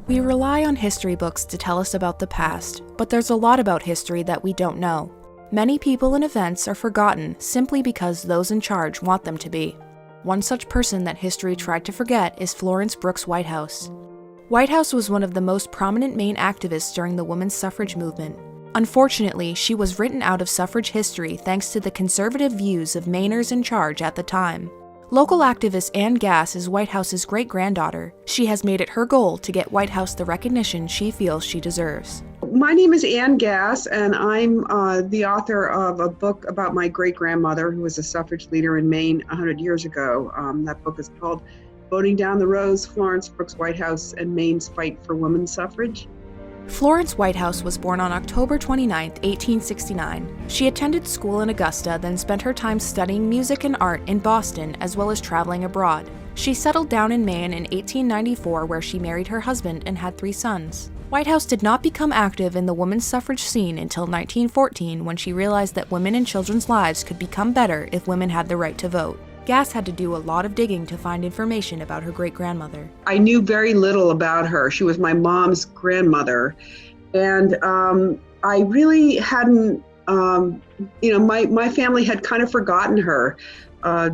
We rely on history books to tell us about the past, but there's a lot about history that we don't know. Many people and events are forgotten simply because those in charge want them to be. One such person that history tried to forget is Florence Brooks Whitehouse. Whitehouse was one of the most prominent Maine activists during the women's suffrage movement. Unfortunately, she was written out of suffrage history thanks to the conservative views of Mainers in charge at the time. Local activist Ann Gass is Whitehouse's great-granddaughter. She has made it her goal to get Whitehouse the recognition she feels she deserves. My name is Ann Gass, and I'm the author of a book about my great-grandmother, who was a suffrage leader in Maine 100 years ago. That book is called Voting Down the Rose, Florence Brooks Whitehouse and Maine's Fight for Women's Suffrage. Florence Whitehouse was born on October 29, 1869. She attended school in Augusta, then spent her time studying music and art in Boston, as well as traveling abroad. She settled down in Maine in 1894, where she married her husband and had 3 sons. Whitehouse did not become active in the women's suffrage scene until 1914, when she realized that women and children's lives could become better if women had the right to vote. Gass had to do a lot of digging to find information about her great-grandmother. I knew very little about her. She was my mom's grandmother. And I really hadn't, my family had kind of forgotten her.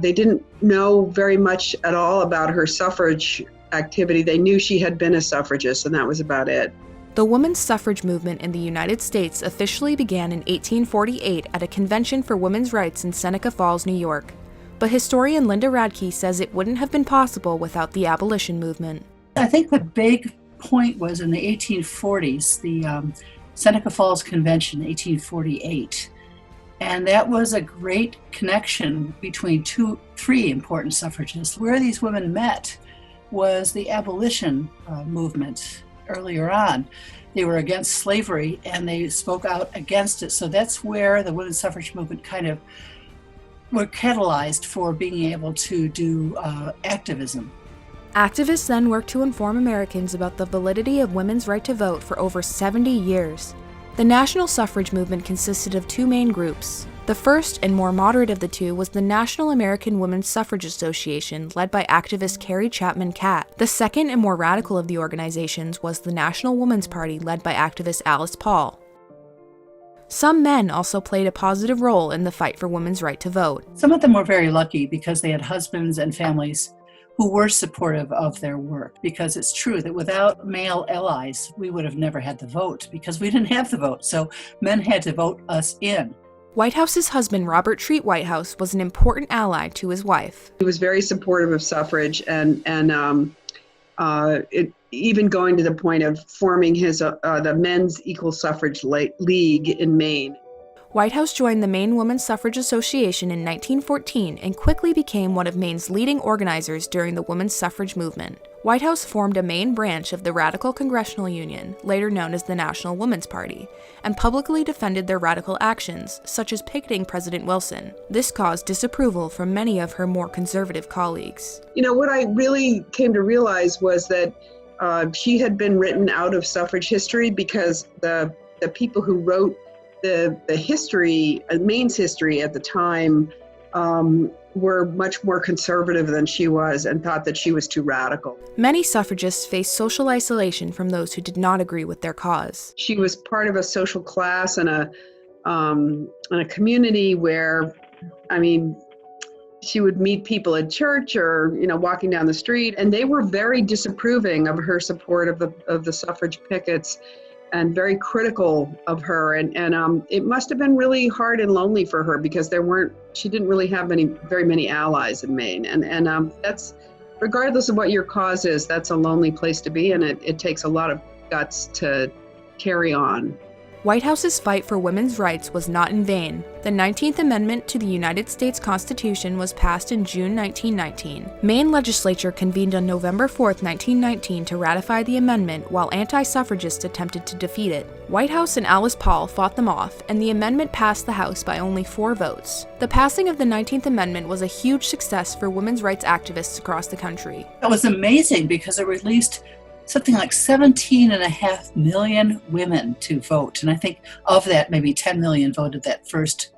They didn't know very much at all about her suffrage activity. They knew she had been a suffragist, and that was about it. The women's suffrage movement in the United States officially began in 1848 at a convention for women's rights in Seneca Falls, New York. But historian Linda Radke says it wouldn't have been possible without the abolition movement. I think the big point was in the 1840s, the Seneca Falls Convention, 1848. And that was a great connection between 3 important suffragists. Where these women met was the abolition movement earlier on. They were against slavery and they spoke out against it. So that's where the women's suffrage movement kind of were catalyzed for being able to do activism. Activists then worked to inform Americans about the validity of women's right to vote for over 70 years. The national suffrage movement consisted of 2 main groups. The first and more moderate of the 2 was the National American Women's Suffrage Association, led by activist Carrie Chapman Catt. The second and more radical of the organizations was the National Woman's Party, led by activist Alice Paul. Some men also played a positive role in the fight for women's right to vote. Some of them were very lucky because they had husbands and families who were supportive of their work. Because it's true that without male allies, we would have never had the vote because we didn't have the vote. So men had to vote us in. Whitehouse's husband, Robert Treat Whitehouse, was an important ally to his wife. He was very supportive of suffrage and even going to the point of forming the Men's Equal Suffrage League in Maine. Whitehouse joined the Maine Women's Suffrage Association in 1914 and quickly became one of Maine's leading organizers during the women's suffrage movement. Whitehouse formed a Maine branch of the Radical Congressional Union, later known as the National Woman's Party, and publicly defended their radical actions, such as picketing President Wilson. This caused disapproval from many of her more conservative colleagues. What I really came to realize was that she had been written out of suffrage history because the people who wrote the history, Maine's history at the time, were much more conservative than she was and thought that she was too radical. Many suffragists faced social isolation from those who did not agree with their cause. She was part of a social class and a community where, she would meet people at church or, walking down the street, and they were very disapproving of her support of the suffrage pickets and very critical of her. And it must have been really hard and lonely for her because she didn't really have very many allies in Maine. And that's, regardless of what your cause is, that's a lonely place to be, and it takes a lot of guts to carry on. Whitehouse's fight for women's rights was not in vain. The 19th Amendment to the United States Constitution was passed in June 1919. Maine legislature convened on November 4, 1919 to ratify the amendment, while anti-suffragists attempted to defeat it. Whitehouse and Alice Paul fought them off, and the amendment passed the House by only 4 votes. The passing of the 19th Amendment was a huge success for women's rights activists across the country. It was amazing because it released something like 17.5 million women to vote. And I think of that, maybe 10 million voted that first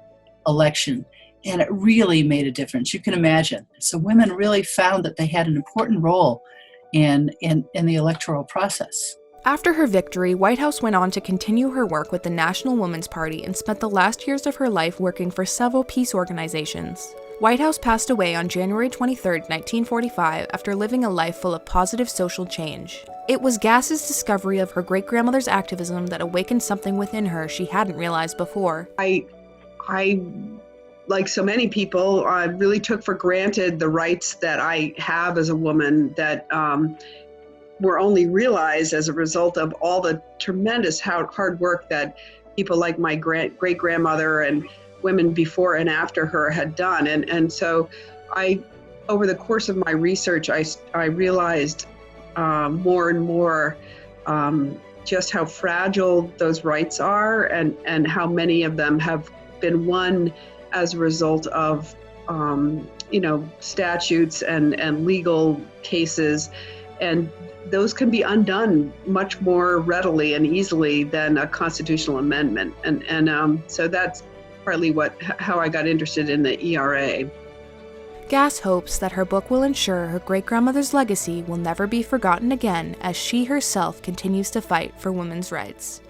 election. And it really made a difference. You can imagine. So women really found that they had an important role in the electoral process. After her victory, Whitehouse went on to continue her work with the National Woman's Party and spent the last years of her life working for several peace organizations. Whitehouse passed away on January 23, 1945, after living a life full of positive social change. It was Gass's discovery of her great-grandmother's activism that awakened something within her she hadn't realized before. I like so many people, really took for granted the rights that I have as a woman that were only realized as a result of all the tremendous hard work that people like my great-grandmother and women before and after her had done. And so over the course of my research, I realized more and more just how fragile those rights are and how many of them have been won as a result of statutes and legal cases. And those can be undone much more readily and easily than a constitutional amendment. And so that's partly how I got interested in the ERA. Gass hopes that her book will ensure her great-grandmother's legacy will never be forgotten again as she herself continues to fight for women's rights.